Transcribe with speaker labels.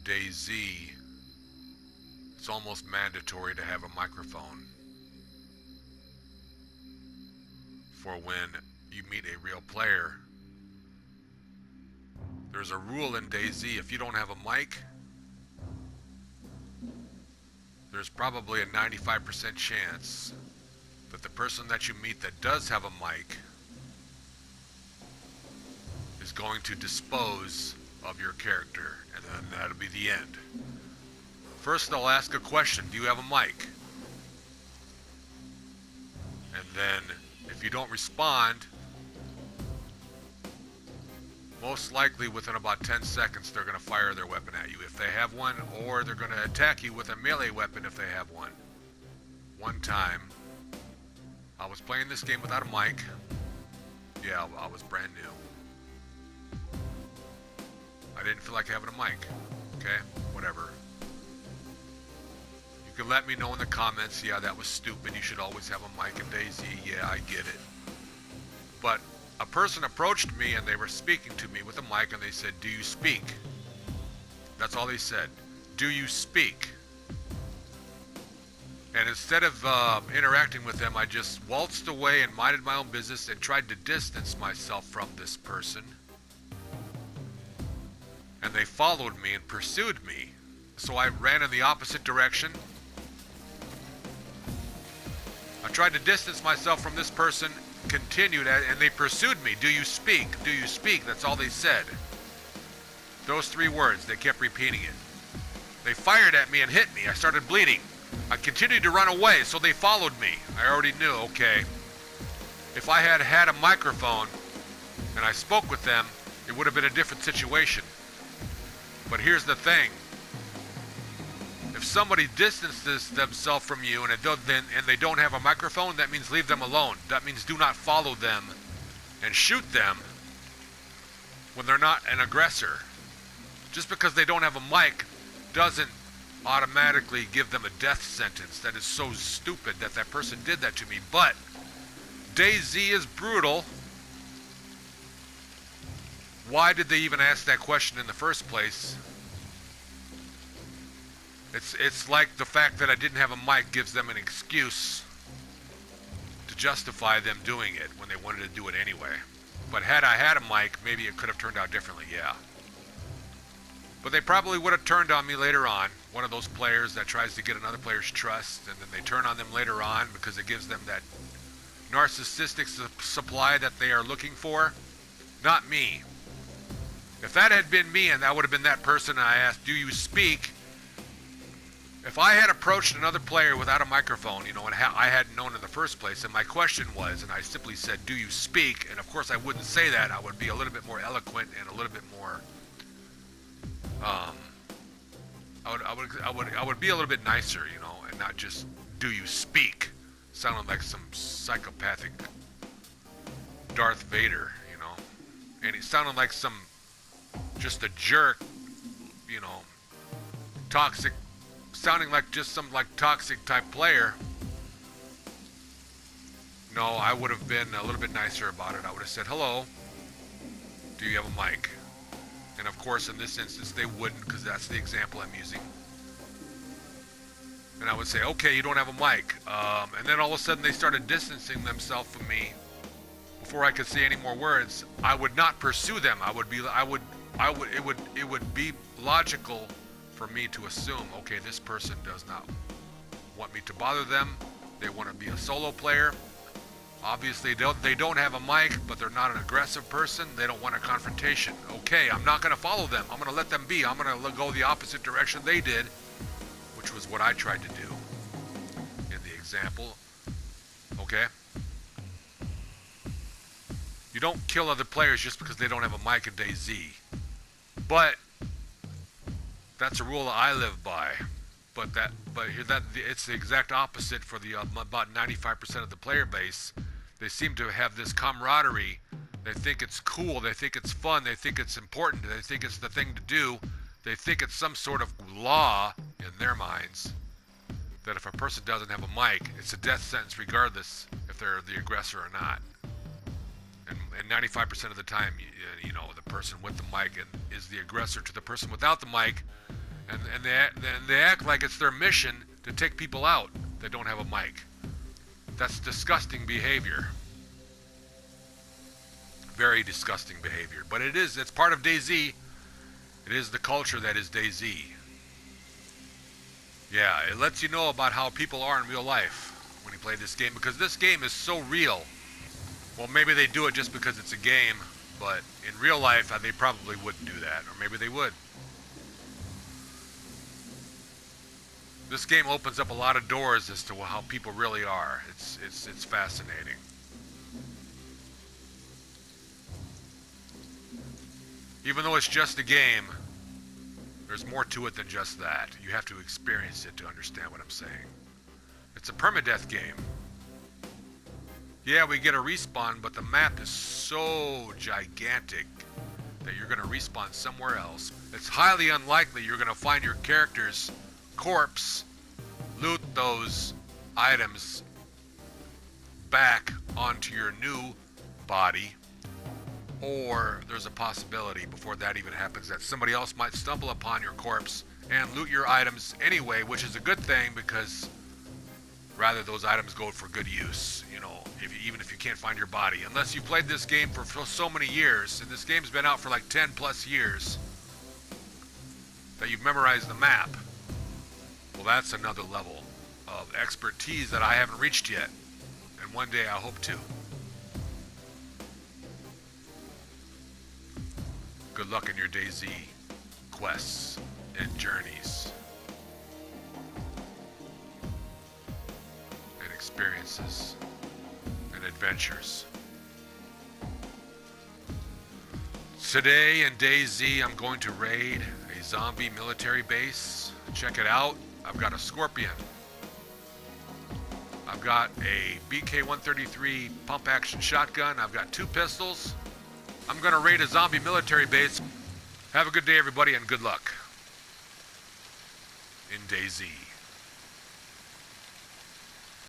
Speaker 1: DayZ, it's almost mandatory to have a microphone for when you meet a real player. There's a rule in DayZ: if you don't have a mic, there's probably a 95% chance that the person that you meet that does have a mic is going to dispose of your character, and then that'll be the end. First, they'll ask a question: do you have a mic? And then, if you don't respond, most likely within about 10 seconds they're going to fire their weapon at you if they have one, or they're going to attack you with a melee weapon if they have one. One time, I was playing this game without a mic. Yeah, I was brand new. I didn't feel like having a mic. Okay, whatever. You can let me know in the comments, yeah, that was stupid, you should always have a mic in DayZ. Yeah, I get it. But a person approached me and they were speaking to me with a mic and they said, do you speak? That's all they said. Do you speak? And instead of interacting with them, I just waltzed away and minded my own business and tried to distance myself from this person. And they followed me and pursued me. So I ran in the opposite direction. I tried to distance myself from this person, continued, and they pursued me. Do you speak? Do you speak? That's all they said. Those 3 words, they kept repeating it. They fired at me and hit me. I started bleeding. I continued to run away, so they followed me. I already knew, okay, if I had had a microphone and I spoke with them, it would have been a different situation. But here's the thing. If somebody distances themselves from you and they don't have a microphone, that means leave them alone. That means do not follow them and shoot them when they're not an aggressor. Just because they don't have a mic doesn't automatically give them a death sentence. That is so stupid that that person did that to me. But DayZ is brutal. Why did they even ask that question in the first place? It's like the fact that I didn't have a mic gives them an excuse to justify them doing it when they wanted to do it anyway. But had I had a mic, maybe it could have turned out differently, yeah. But they probably would have turned on me later on. One of those players that tries to get another player's trust, and then they turn on them later on because it gives them that narcissistic supply that they are looking for. Not me. If that had been me and that would have been that person and I asked, do you speak? If I had approached another player without a microphone, and I hadn't known in the first place, and my question was, and I simply said, do you speak? And of course I wouldn't say that. I would be a little bit more eloquent and a little bit more, I would be a little bit nicer, and not just, do you speak? Sounding like some psychopathic Darth Vader, and he sounded like just a jerk, toxic, sounding like just some toxic type player. No, I would have been a little bit nicer about it. I would have said, hello, do you have a mic? And of course, in this instance, they wouldn't, because that's the example I'm using. And I would say, okay, you don't have a mic. And then all of a sudden they started distancing themselves from me before I could say any more words. I would not pursue them. It would be logical for me to assume, okay, this person does not want me to bother them. They want to be a solo player. Obviously, they don't have a mic, but they're not an aggressive person. They don't want a confrontation. Okay, I'm not going to follow them. I'm going to let them be. I'm going to go the opposite direction they did, which was what I tried to do in the example. Okay? You don't kill other players just because they don't have a mic in DayZ. But that's a rule that I live by. But it's the exact opposite for the about 95% of the player base. They seem to have this camaraderie. They think it's cool. They think it's fun. They think it's important. They think it's the thing to do. They think it's some sort of law in their minds that if a person doesn't have a mic, it's a death sentence regardless if they're the aggressor or not. And 95% of the time, the person with the mic is the aggressor to the person without the mic. And they act like it's their mission to take people out that don't have a mic. That's disgusting behavior. Very disgusting behavior. But it's part of DayZ. It is the culture that is DayZ. Yeah, it lets you know about how people are in real life when you play this game, because this game is so real. Well, maybe they do it just because it's a game, but in real life, they probably wouldn't do that, or maybe they would. This game opens up a lot of doors as to how people really are. It's fascinating. Even though it's just a game, there's more to it than just that. You have to experience it to understand what I'm saying. It's a permadeath game. Yeah, we get a respawn, but the map is so gigantic that you're going to respawn somewhere else. It's highly unlikely you're going to find your character's corpse, loot those items back onto your new body, or there's a possibility before that even happens that somebody else might stumble upon your corpse and loot your items anyway, which is a good thing, because rather those items go for good use, even if you can't find your body. Unless you played this game for so many years, and this game's been out for like 10 plus years, that you've memorized the map. Well, that's another level of expertise that I haven't reached yet, and one day I hope to. Good luck in your DayZ quests and journeys and experiences and adventures. Today in DayZ, I'm going to raid a zombie military base. Check it out. I've got a Scorpion. I've got a BK-133 pump action shotgun. I've got 2 pistols. I'm going to raid a zombie military base. Have a good day, everybody, and good luck in DayZ.